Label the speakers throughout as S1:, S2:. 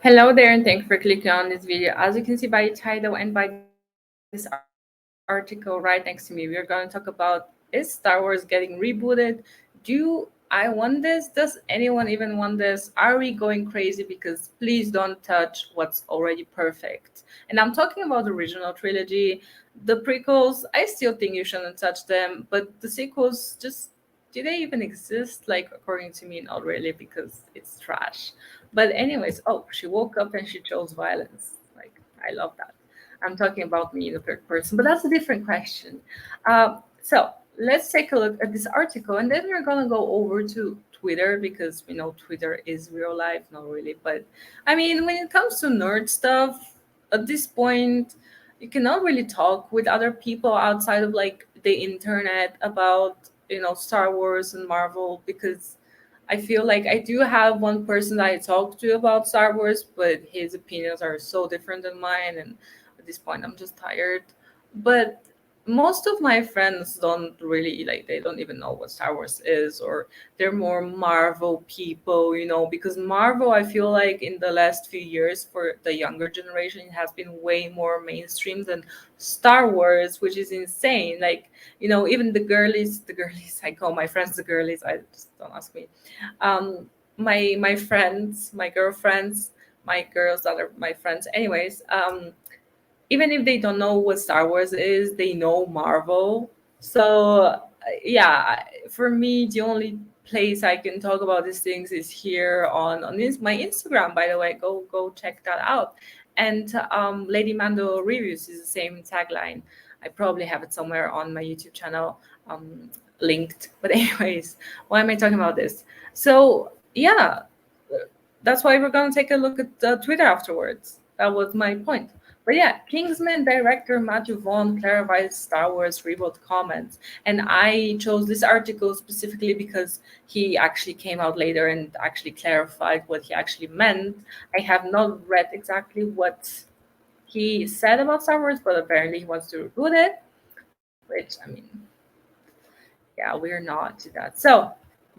S1: Hello there, and thanks for clicking on this video. As you can see by the title and by this article right next to me, we are going to talk about, is Star Wars getting rebooted? Do I want this? Does anyone even want this? Are we going crazy? Because please don't touch what's already perfect. And I'm talking about the original trilogy. The prequels, I still think you shouldn't touch them, but the sequels just, do they even exist? Like, according to me, not really, because it's trash. But anyways, oh, she woke up and she chose violence. Like, I love that. I'm talking about me in the third person, but that's a different question. So let's take a look at this article, and then we're gonna go over to Twitter, because we know Twitter is real life, not really. But I mean, when it comes to nerd stuff, at this point, you cannot really talk with other people outside of like the internet about Star Wars and Marvel, because I feel like I do have one person that I talk to about Star Wars, but his opinions are so different than mine, and at this point, I'm just tired. But most of my friends don't really like, they don't even know what Star Wars is, or they're more Marvel people, because Marvel, I feel like in the last few years for the younger generation, it has been way more mainstream than Star Wars, which is insane. Like, even the girlies, I call my friends the girlies, I just don't ask me. My friends, my girlfriends, my girls that are my friends, anyways, even if they don't know what Star Wars is, they know Marvel. So yeah, for me, the only place I can talk about these things is here on my Instagram. By the way, go check that out. And Lady Mando reviews is the same tagline. I probably have it somewhere on my YouTube channel, linked. But anyways, why am I talking about this? So yeah, that's why we're gonna take a look at Twitter afterwards. That was my point. But yeah, Kingsman director Matthew Vaughn clarifies Star Wars reboot comments, and I chose this article specifically because he actually came out later and actually clarified what he actually meant. I have not read exactly what he said about Star Wars, but apparently he wants to reboot it, which, I mean, yeah, we're not to that. So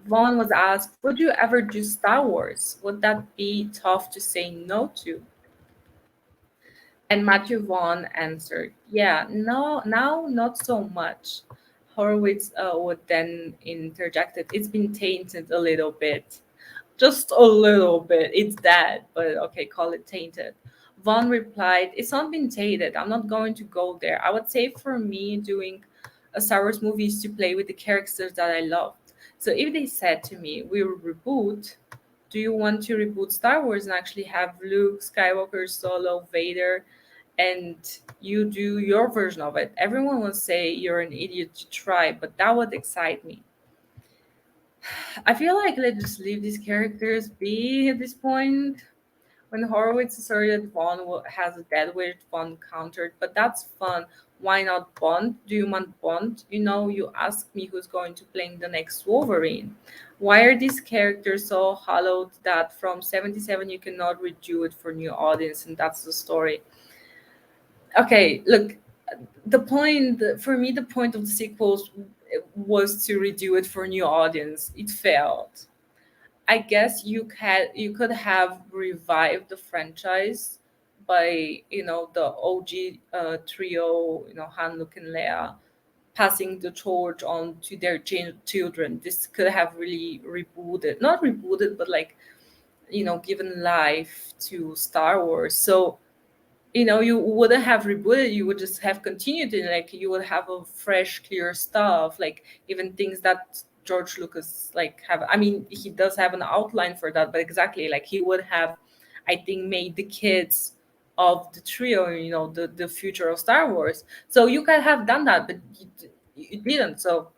S1: Vaughn was asked, would you ever do Star Wars? Would that be tough to say no to? And Matthew Vaughn answered, yeah, no, now not so much. Horowitz would then interject it. It's been tainted a little bit. Just a little bit. It's that, but okay, call it tainted. Vaughn replied, it's not been tainted. I'm not going to go there. I would say for me, doing a Star Wars movie is to play with the characters that I loved. So if they said to me, we will reboot, do you want to reboot Star Wars and actually have Luke Skywalker, Solo, Vader, and you do your version of it? Everyone will say you're an idiot to try, but that would excite me. I feel like let's just leave these characters be at this point. When Horowitz asserted Vaughn has a dead weight, Vaughn countered, but that's fun. Why not Bond? Do you want Bond? You ask me who's going to play the next Wolverine. Why are these characters so hollowed that from 77 you cannot redo it for new audience? And that's the story. Okay, look, the point for me, the point of the sequels was to redo it for a new audience. It failed. I guess you could have revived the franchise by the OG trio, Han, Luke, and Leia, passing the torch on to their children. This could have really rebooted, not rebooted, but like given life to Star Wars. So you wouldn't have rebooted, you would just have continued it. Like, you would have a fresh, clear stuff, like even things that George Lucas like have. I mean, he does have an outline for that, but exactly, like, he would have, I think, made the kids of the trio, the future of Star Wars. So you could have done that, but you didn't. So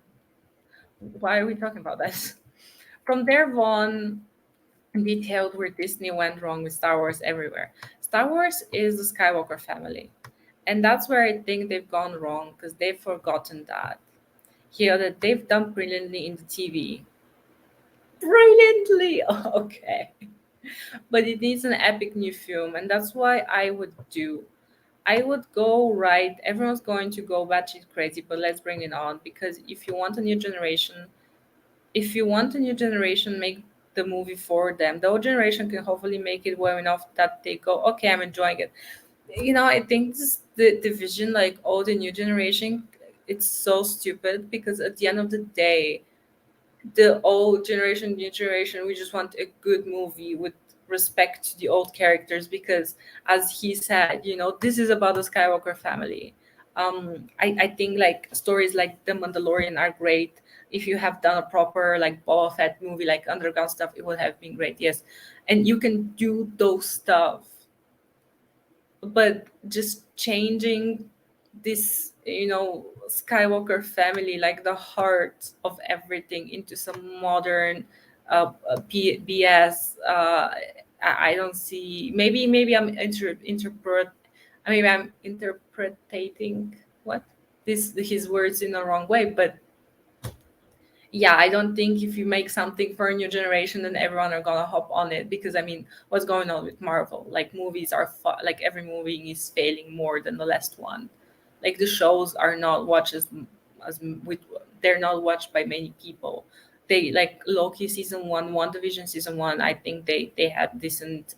S1: why are we talking about that? From there, Vaughn detailed where Disney went wrong with Star Wars everywhere. Star Wars is the Skywalker family. And that's where I think they've gone wrong, because they've forgotten that. Here, that they've done brilliantly in the TV. Brilliantly! Okay. But it needs an epic new film, and that's why I would do. I would go right. Everyone's going to go batshit crazy, but let's bring it on, because if you want a new generation, make the movie for them. The old generation can hopefully make it well enough that they go, okay, I'm enjoying it. I think this the division, like old and new generation, it's so stupid because at the end of the day, the old generation, new generation, we just want a good movie with respect to the old characters because, as he said, this is about the Skywalker family. I think like stories like The Mandalorian are great. If you have done a proper like Boba Fett movie, like underground stuff, it would have been great. Yes, and you can do those stuff, but just changing this Skywalker family, like the heart of everything, into some modern BS. I don't see. Maybe I'm maybe I'm interpreting what this his words in the wrong way, but yeah, I don't think if you make something for a new generation, then everyone are gonna hop on it because I mean, what's going on with Marvel? Like movies are like every movie is failing more than the last one. Like the shows are not watched as with they're not watched by many people. They like Loki season one, WandaVision season one. I think they had decent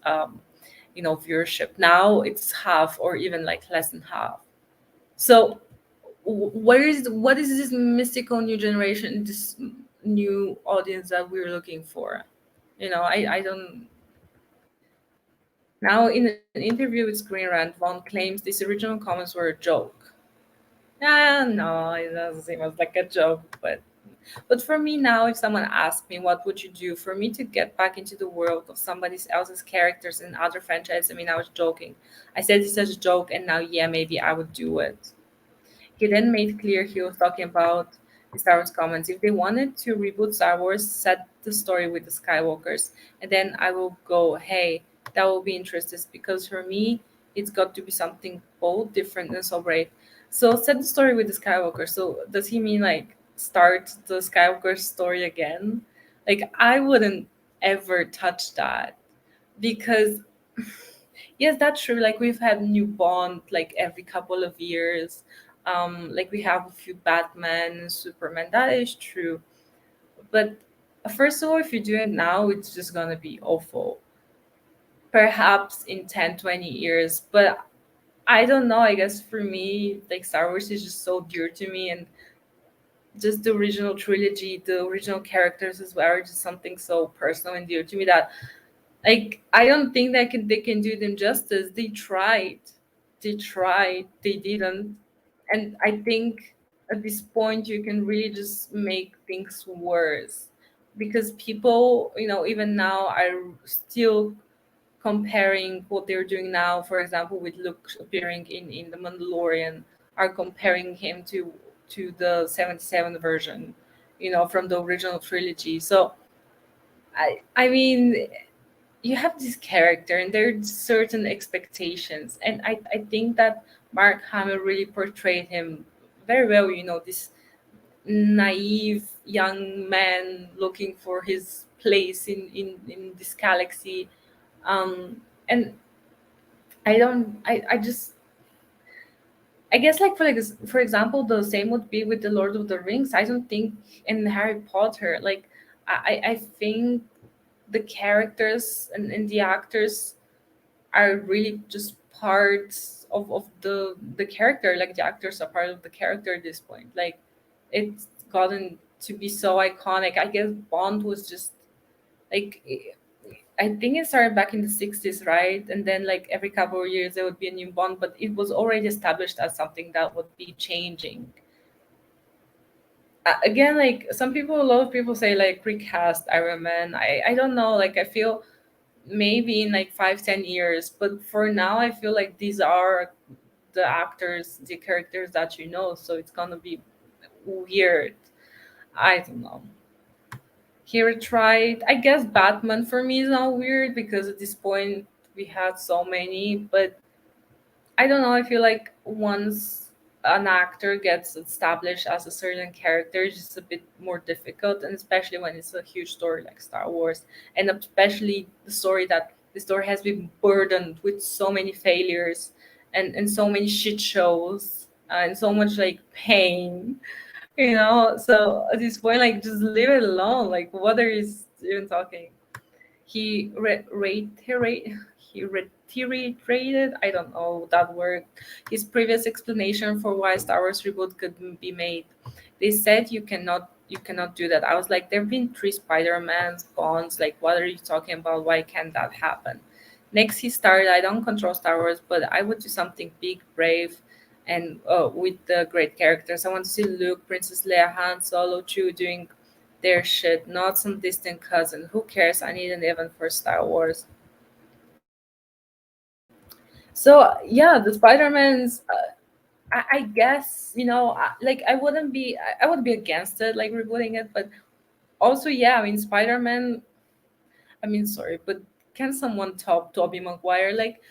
S1: viewership. Now it's half or even like less than half. So what is this mystical new generation, this new audience that we're looking for? I don't. Now in an interview with Screen Rant, Vaughn claims these original comments were a joke. No, it doesn't seem as like a joke, but for me now, if someone asked me what would you do for me to get back into the world of somebody else's characters in other franchises, I mean, I was joking. I said this as a joke, and now, yeah, maybe I would do it. He then made clear he was talking about the Star Wars comments. If they wanted to reboot Star Wars, set the story with the Skywalkers, and then I will go, hey, that will be interesting because for me, it's got to be something bold, different, and so brave. So set the story with the Skywalker. So does he mean like start the Skywalker story again? Like I wouldn't ever touch that because yes, that's true. Like we've had new Bond like every couple of years. Like we have a few Batman, Superman. That is true. But first of all, if you do it now, it's just gonna be awful. Perhaps in 10, 20 years. But I don't know. I guess for me, like Star Wars is just so dear to me, and just the original trilogy, the original characters as well, are just something so personal and dear to me that like I don't think they can do them justice. They didn't, and I think at this point you can really just make things worse because people, even now are still comparing what they're doing now. For example, with Luke appearing in the Mandalorian, are comparing him to the 77 version, from the original trilogy. So I mean, you have this character and there are certain expectations, and I think that Mark Hamill really portrayed him very well. This naive young man looking for his place in this galaxy. And I just, I guess, like for example, the same would be with the Lord of the Rings. I don't think in Harry Potter, like I think the characters and the actors are really just parts of the character. Like the actors are part of the character at this point. Like it's gotten to be so iconic. I guess Bond was just like, I think it started back in the 60s, right? And then like every couple of years there would be a new Bond, but it was already established as something that would be changing. Again, like a lot of people say like recast Iron Man. I don't know. Like I feel maybe in like 5, 10 years, but for now I feel like these are the actors, the characters that so it's gonna be weird. I don't know. Here tried, I guess Batman for me is not weird because at this point we had so many, but I don't know. I feel like once an actor gets established as a certain character, it's just a bit more difficult, and especially when it's a huge story like Star Wars, and especially the story has been burdened with so many failures and so many shit shows and so much like pain. So at this point, like just leave it alone. Like what are you even talking? he reiterated, I don't know that word, his previous explanation for why Star Wars reboot couldn't be made. They said you cannot do that. I was like, there've been three Spider-Mans, Bonds, like what are you talking about? Why can't that happen? Next he started, I don't control Star Wars, but I would do something big, brave, and with the great characters. I want to see Luke, Princess Leia, Han Solo, Chewie doing their shit, not some distant cousin. Who cares? I need an event for Star Wars. So yeah, the Spider-Mans. I guess like I would be against it, like rebooting it, but also yeah, I mean Spider-Man. I mean, sorry, but can someone top Tobey Maguire? Like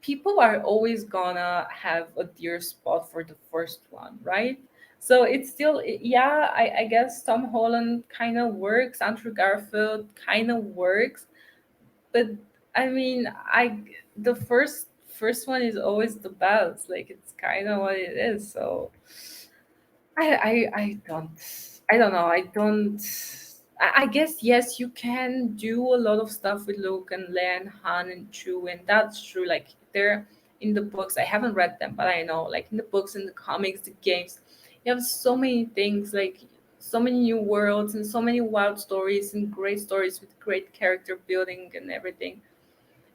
S1: people are always gonna have a dear spot for the first one, right? So it's still, yeah, I guess Tom Holland kind of works, Andrew Garfield kind of works, but I mean, the first one is always the best. Like it's kind of what it is. So I don't know. I guess yes, you can do a lot of stuff with Luke and Leia and Han and Chewie, and that's true. Like they're in the books. I haven't read them, but I know, like in the books, in the comics, the games, you have so many things, like so many new worlds and so many wild stories and great stories with great character building and everything.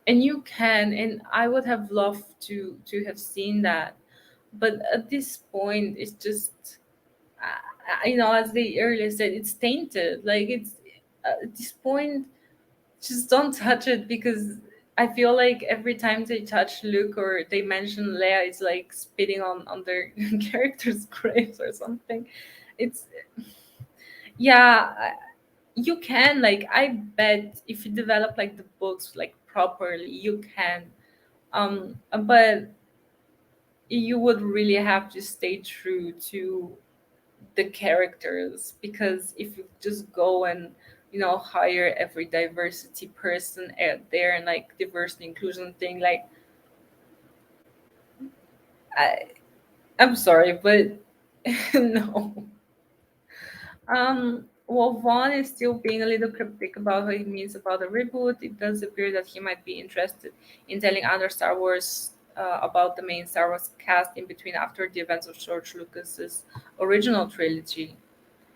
S1: And you can, and I would have loved to have seen that, but at this point, it's just as they earlier said, it's tainted. Like it's at this point, just don't touch it because I feel like every time they touch Luke or they mention Leia, it's like spitting on their characters' graves or something. It's yeah, you can, like I bet if you develop like the books like properly, you can. But you would really have to stay true to the characters, because if you just go and hire every diversity person out there and like diversity inclusion thing, like I, I'm sorry, but no. Well, Vaughn is still being a little cryptic about what he means about the reboot. It does appear that he might be interested in telling other Star Wars about the main Star Wars cast in between after the events of George Lucas's original trilogy.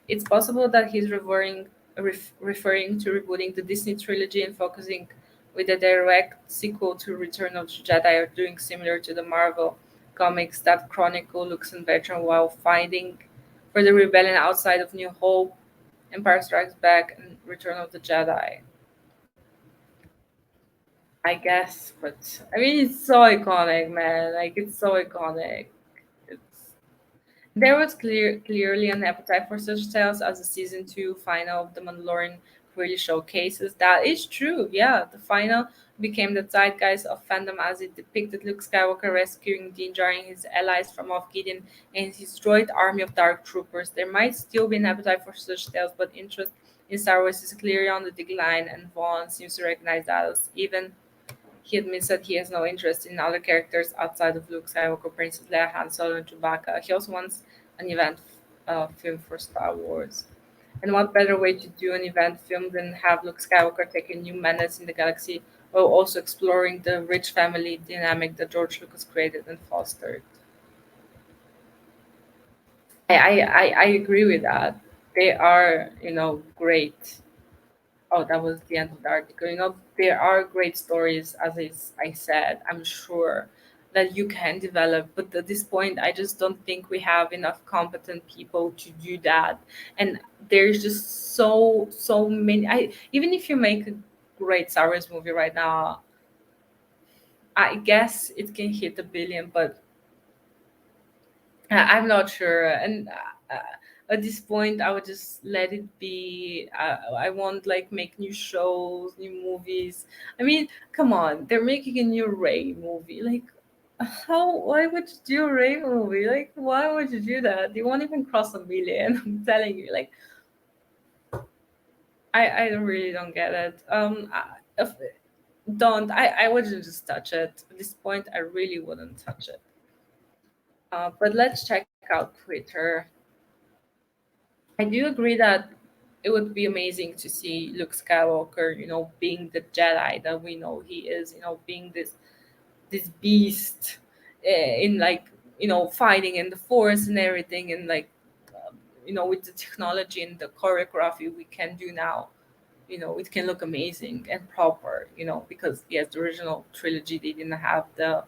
S1: It's possible that he's referring to rebooting the Disney trilogy and focusing with a direct sequel to Return of the Jedi, or doing similar to the Marvel comics that chronicle Luke's adventure while fighting for the rebellion outside of New Hope, Empire Strikes Back, and Return of the Jedi. I guess, but I mean, it's so iconic, man. Like, it's so iconic. It's There was clearly an appetite for such tales, as the season two final of The Mandalorian really showcases. That is true. Yeah, the final became the zeitgeist of fandom as it depicted Luke Skywalker rescuing Din Djarin, his allies from Moff Gideon, and his droid army of dark troopers. There might still be an appetite for such tales, but interest in Star Wars is clearly on the decline, and Vaughn seems to recognize that, as even he admits that he has no interest in other characters outside of Luke Skywalker, Princess Leia, Han Solo, and Chewbacca. He also wants an event film for Star Wars. And what better way to do an event film than have Luke Skywalker take a new menace in the galaxy while also exploring the rich family dynamic that George Lucas created and fostered? I agree with that. They are, great. Oh, that was the end of the article. There are great stories, as I said, I'm sure, that you can develop. But at this point, I just don't think we have enough competent people to do that. And there's just so many. Even if you make a great Star Wars movie right now, I guess it can hit a billion, but I'm not sure. And at this point, I would just let it be. I won't like make new shows, new movies. I mean, come on, they're making a new Ray movie. Like, how? Why would you do a Ray movie? Like, why would you do that? They won't even cross a million. I'm telling you. Like, I really don't get it. If, don't. I wouldn't just touch it. At this point, I really wouldn't touch it. But let's check out Twitter. I do agree that. it would be amazing to see Luke Skywalker, being the Jedi that we know he is, being this beast, in like, fighting in the Force and everything, and like, with the technology and the choreography we can do now, it can look amazing and proper, because yes, the original trilogy, they didn't have the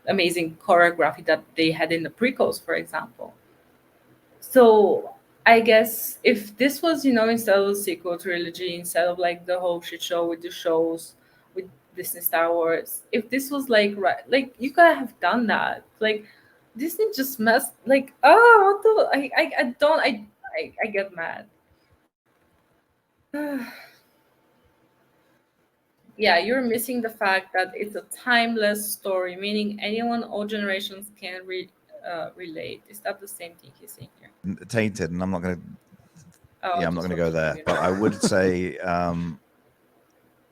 S1: amazing choreography that they had in the prequels, for example. So I guess if this was, instead of a sequel trilogy, instead of like the whole shit show with the shows with Disney Star Wars, if this was like, right, like you could have done that. Like Disney just messed, like, oh, what the, I don't, I get mad. Yeah, you're missing the fact that it's a timeless story, meaning anyone, all generations can relate. Is that the same thing he's saying here?
S2: Tainted, and I'm not going to.
S1: Oh,
S2: Yeah, I'm not
S1: just
S2: going to go
S1: focus on
S2: there.
S1: you.
S2: But I would say,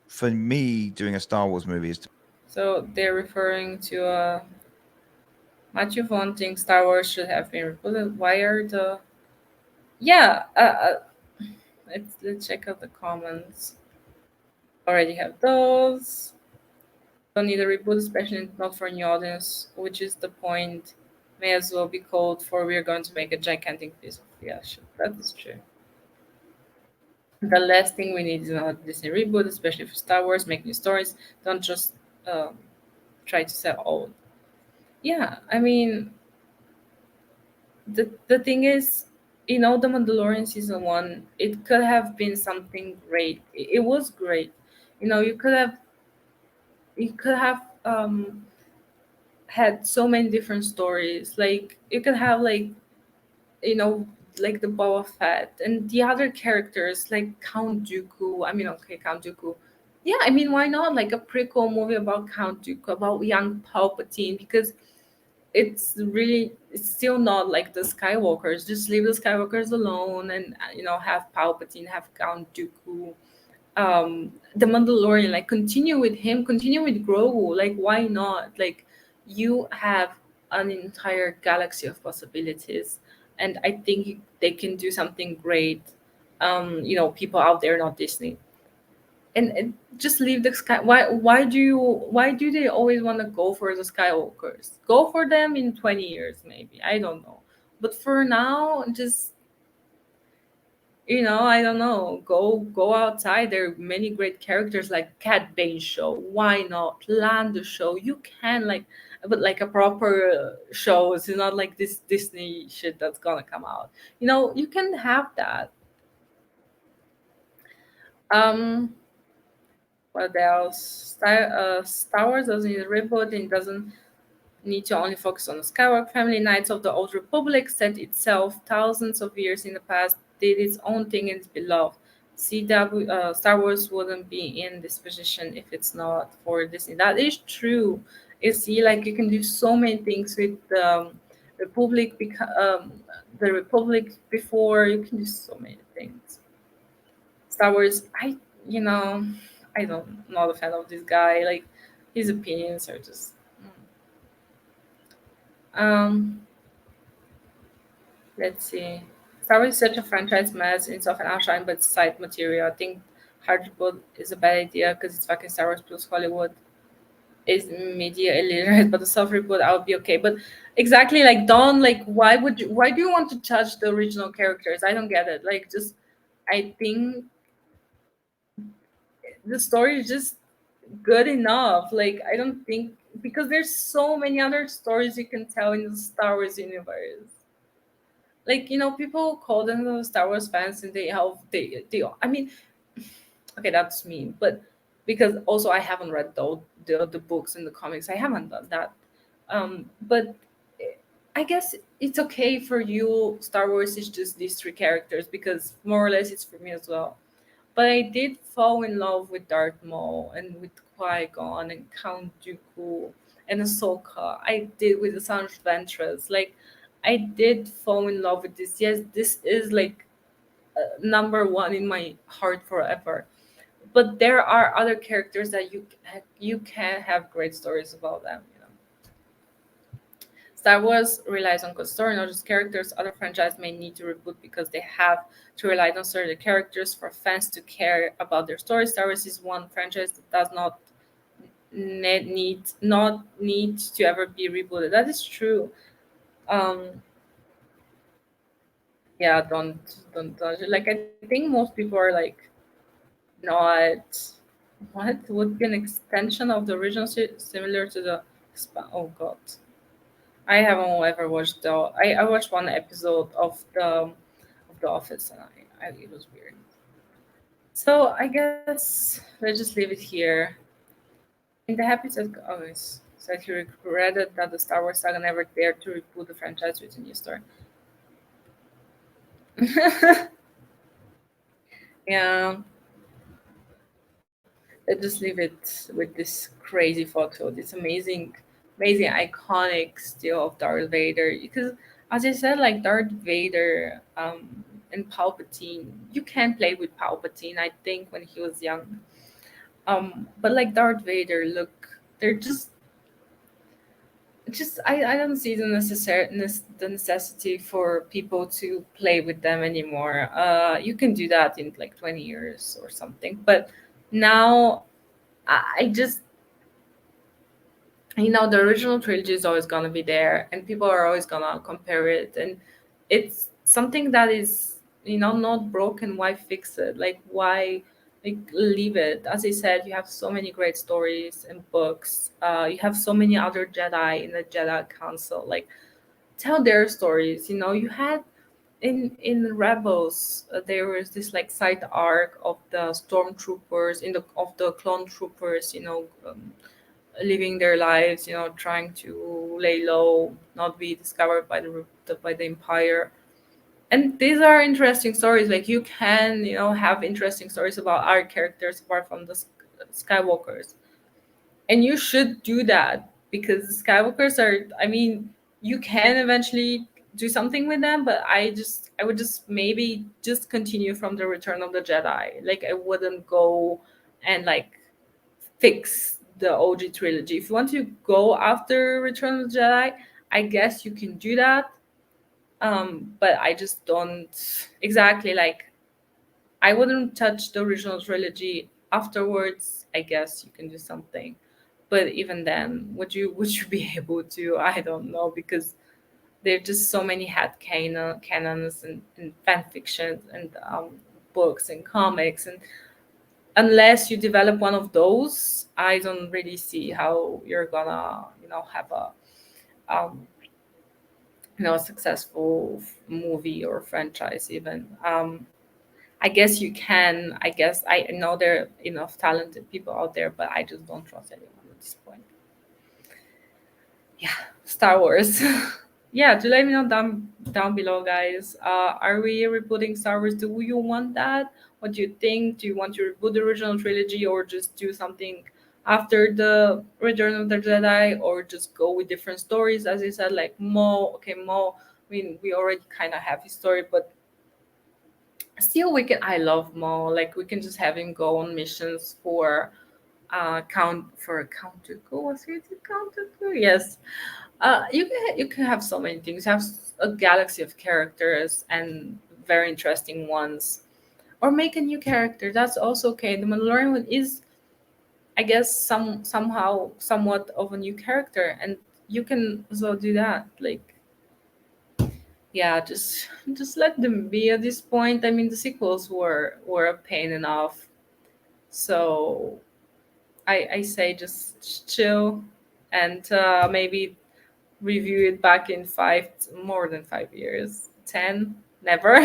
S2: for me, doing a Star Wars movie is.
S1: So they're referring to Matthew Vaughn thinks Star Wars should have been rebooted. Why are the yeah? Let's check out the comments. Already have those. Don't need a reboot, especially not for a new audience, which is the point. May as well be called for we're going to make a gigantic piece of yeah, sure. That is true. The last thing we need is another Disney reboot, especially for Star Wars. Make new stories. Don't just um, try to sell old. Yeah, I mean, the thing is, the Mandalorian season one, it could have been something great. It was great. You could have had so many different stories. Like you could have you know like the Boba Fett and the other characters like Count Dooku. I mean, okay, Count Dooku. Yeah, I mean, why not like a prequel movie about Count Dooku, about young Palpatine? Because it's still not like the Skywalkers. Just leave the Skywalkers alone, and have Palpatine, have Count Dooku, the Mandalorian. Like continue with him, continue with Grogu. Like why not? Like you have an entire galaxy of possibilities, and I think they can do something great. People out there, not Disney, and just leave the sky. Why do they always want to go for the Skywalkers? Go for them in 20 years, maybe, I don't know, but for now, just, I don't know, go outside. There are many great characters like Cat Bane show. Why not land the show? You can, like, but like a proper show. It's not like this Disney shit that's gonna come out. You can have that. um what else? Star Wars doesn't need a reboot, and doesn't need to only focus on the Skywalker family. Knights of the Old Republic set itself thousands of years in the past, did its own thing, and is beloved. Star Wars wouldn't be in this position if it's not for Disney. That is true. You see, like you can do so many things with Republic, the Republic before. You can do so many things. Star Wars, you know, I don't, not a fan of this guy. Like his opinions are just. Um, let's see. Star Wars is such a franchise mess in soft and outshine, but side material. I think hard reboot is a bad idea because it's fucking Star Wars plus Hollywood is media illiterate, but the soft reboot I would be okay. But exactly, like Dawn, like why do you want to touch the original characters? I don't get it. Like just I think the story is just good enough. Like I don't think, because there's so many other stories you can tell in the Star Wars universe. Like people call them Star Wars fans, and they I mean, okay, that's me, but because also I haven't read the books and the comics, I haven't done that. But I guess it's okay for you. Star Wars is just these three characters, because more or less it's for me as well. But I did fall in love with Darth Maul and with Qui-Gon and Count Dooku and Ahsoka. I did with the Son of Ventress. Like, I did fall in love with this. Yes, this is like number one in my heart forever. But there are other characters that you can have great stories about them. Star Wars relies on good story, not just characters. Other franchises may need to reboot because they have to rely on certain characters for fans to care about their story. Star Wars is one franchise that does not need to ever be rebooted. That is true. Um, yeah, don't like. I think most people are like not. What would be an extension of the original similar to the? Oh God. I haven't ever watched the. I watched one episode of The Office, and it was weird. So I guess let's just leave it here. In the happy said always said he regretted that the Star Wars saga never dared to reboot the franchise with a new story. Yeah, let's just leave it with this crazy photo, this amazing, iconic still of Darth Vader. Because, as I said, like Darth Vader and Palpatine, you can play with Palpatine. I think when he was young, but like Darth Vader, look, they're just I don't see the necessity for people to play with them anymore. You can do that in like 20 years or something, but now I just, the original trilogy is always gonna be there, and people are always gonna compare it, and it's something that is, not broken. Why fix it? Like, why, like, leave it? As I said, you have so many great stories and books. You have so many other Jedi in the Jedi Council. Like, tell their stories. You had in Rebels, there was this like side arc of the stormtroopers in the of the clone troopers, living their lives, trying to lay low, not be discovered by the Empire. And these are interesting stories. Like, you can, have interesting stories about our characters apart from the Skywalkers, and you should do that because Skywalkers are. I mean, you can eventually do something with them, but I would just maybe just continue from the Return of the Jedi. Like, I wouldn't go and like fix the OG trilogy. If you want to go after Return of the Jedi, I guess you can do that. But I just don't exactly like. I wouldn't touch the original trilogy. Afterwards, I guess you can do something. But even then, would you be able to? I don't know, because there are just so many canons and fan fictions and books and comics, and unless you develop one of those, I don't really see how you're gonna, have um, a successful movie or franchise even. I guess you can. I guess I know there are enough talented people out there, but I just don't trust anyone at this point. Yeah, Star Wars. Yeah, do let me know down below, guys. Are we rebooting Star Wars? Do you want that? What do you think? Do you want to reboot the original trilogy, or just do something after the Return of the Jedi, or just go with different stories? As I said, like Mo. Okay, Mo. I mean, we already kind of have his story, but still, we can. I love Mo. Like, we can just have him go on missions for Count Dooku. Was it Count Dooku? Yes, you can have so many things. You have a galaxy of characters and very interesting ones, or make a new character. That's also okay. The Mandalorian one is, I guess, somehow somewhat of a new character, and you can as well do that. Like, yeah, just let them be at this point. I mean, the sequels were a pain enough, so I say just chill, and maybe review it back in more than 5 years, 10, never.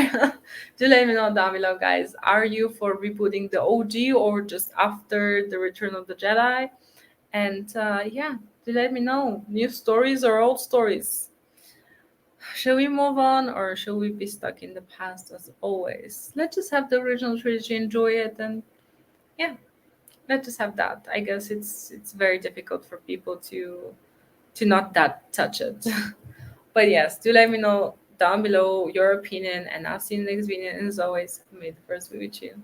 S1: Do let me know down below, guys. Are you for rebooting the OG or just after the Return of the Jedi? And yeah, do let me know. New stories or old stories? Shall we move on, or shall we be stuck in the past as always? Let's just have the original trilogy, enjoy it, and yeah, let's just have that. I guess it's very difficult for people to not that touch it. But yes, do let me know down below your opinion, and I'll see you in the next video. And as always, may the first be with you.